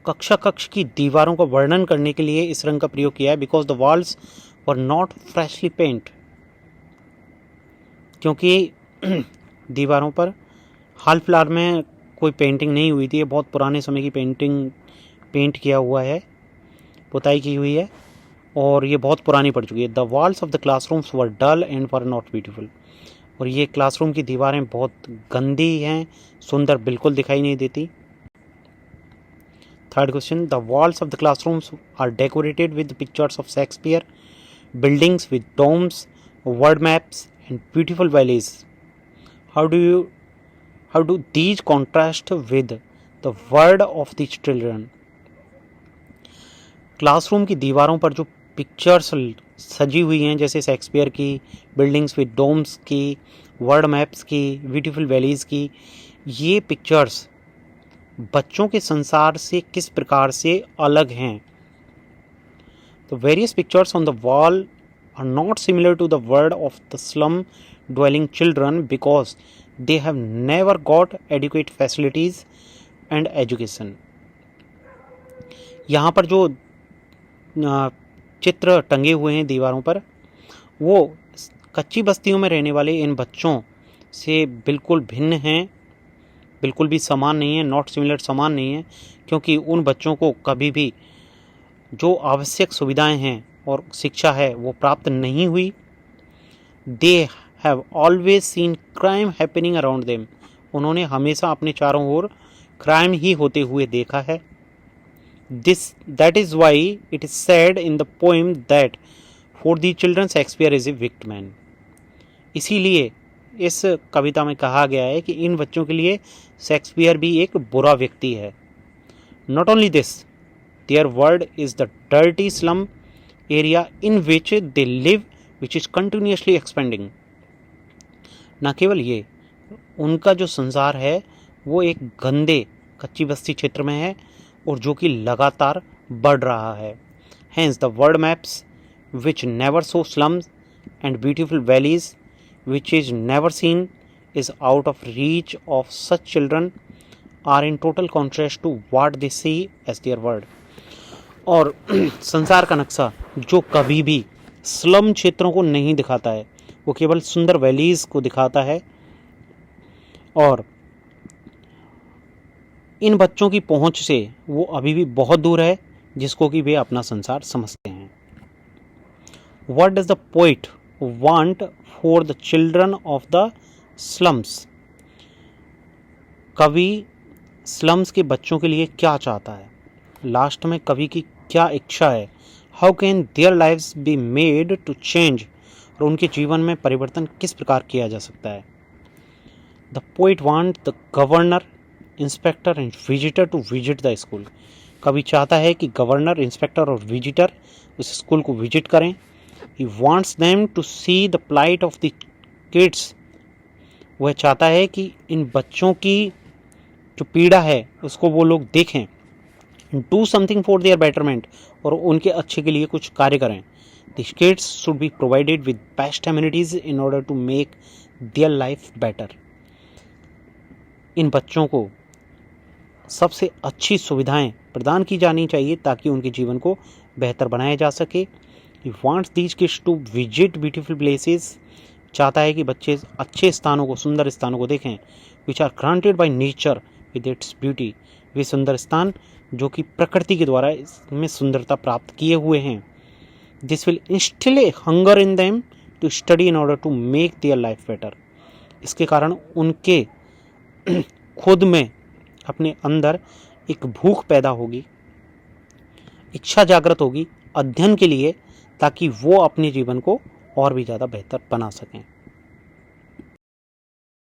कक्ष की दीवारों का वर्णन करने के लिए इस रंग का प्रयोग किया है। Because the walls were not freshly paint, क्योंकि दीवारों पर हाल फिलहाल में कोई पेंटिंग नहीं हुई थी। ये बहुत पुराने समय की पेंट किया हुआ है, पुताई की हुई है, और ये बहुत पुरानी पड़ चुकी है। The walls of the classrooms were dull and were not beautiful. और ये क्लासरूम की दीवारें बहुत गंदी हैं, सुंदर बिल्कुल दिखाई नहीं देती। Third question, the walls of the classrooms are decorated with pictures of Shakespeare, buildings with domes, word maps and beautiful valleys. How do these contrast with the word of these children? Classroom की दीवारों पर जो pictures सजी हुई हैं, जैसे Shakespeare की, buildings with Doms की, वर्ड मैप्स की, ब्यूटीफुल वैलीज़ की, ये पिक्चर्स बच्चों के संसार से किस प्रकार से अलग हैं। The various pictures on the wall are not similar to the world of the slum dwelling children because they have never got adequate facilities and education. यहाँ पर जो चित्र टंगे हुए हैं दीवारों पर, वो कच्ची बस्तियों में रहने वाले इन बच्चों से बिल्कुल भिन्न हैं, बिल्कुल भी समान नहीं है। नॉट सिमिलर समान नहीं है, क्योंकि उन बच्चों को कभी भी जो आवश्यक सुविधाएं हैं और शिक्षा है वो प्राप्त नहीं हुई। They have always seen crime happening around them. उन्होंने हमेशा अपने चारों ओर क्राइम ही होते हुए देखा है। That is why it is said in the poem that for the children Shakespeare is a wicked man. इसीलिए इस कविता में कहा गया है कि इन बच्चों के लिए शेक्सपियर भी एक बुरा व्यक्ति है। Not only this, their world is the dirty slum area in which they live, which is continuously expanding. न केवल ये, उनका जो संसार है वो एक गंदे कच्ची बस्ती क्षेत्र में है और जो कि लगातार बढ़ रहा है। Hence the word maps which never show slums and beautiful valleys which is never seen is out of reach of such children are in total contrast to what they see as their world. और संसार का नक्शा जो कभी भी slum क्षेत्रों को नहीं दिखाता है, वो केवल सुंदर वैलीज़ को दिखाता है, और इन बच्चों की पहुंच से वो अभी भी बहुत दूर है, जिसको कि वे अपना संसार समझते हैं। What does the poet want for the children of the slums? कवि स्लम्स के बच्चों के लिए क्या चाहता है? लास्ट में कवि की क्या इच्छा है? How can their lives be made to change? और उनके जीवन में परिवर्तन किस प्रकार किया जा सकता है? The poet want the governor, inspector and visitor to visit the school. कवि चाहता है कि गवर्नर, इंस्पेक्टर और विजिटर उस स्कूल को विजिट करें। He wants them to see the plight of the kids. वह चाहता है कि इन बच्चों की जो पीड़ा है उसको वो लोग देखें। Do something for their betterment, और उनके अच्छे के लिए कुछ कार्य करें। This kids should be provided with best amenities in order to make their life better. इन बच्चों को सबसे अच्छी सुविधाएं प्रदान की जानी चाहिए ताकि उनके जीवन को बेहतर बनाया जा सके। He wants these kids to visit beautiful places. चाहता है कि बच्चे अच्छे स्थानों को, सुंदर स्थानों को देखें। Which are granted by nature with its beauty. वे सुंदर स्थान जो कि प्रकृति के द्वारा इसमें सुंदरता प्राप्त किए हुए हैं। This will instil a hunger in them to study in order to make their life better. इसके कारण उनके खुद में, अपने अंदर एक भूख पैदा होगी, इच्छा जागृत होगी अध्ययन के लिए, ताकि वो अपने जीवन को और भी ज़्यादा बेहतर बना सकें।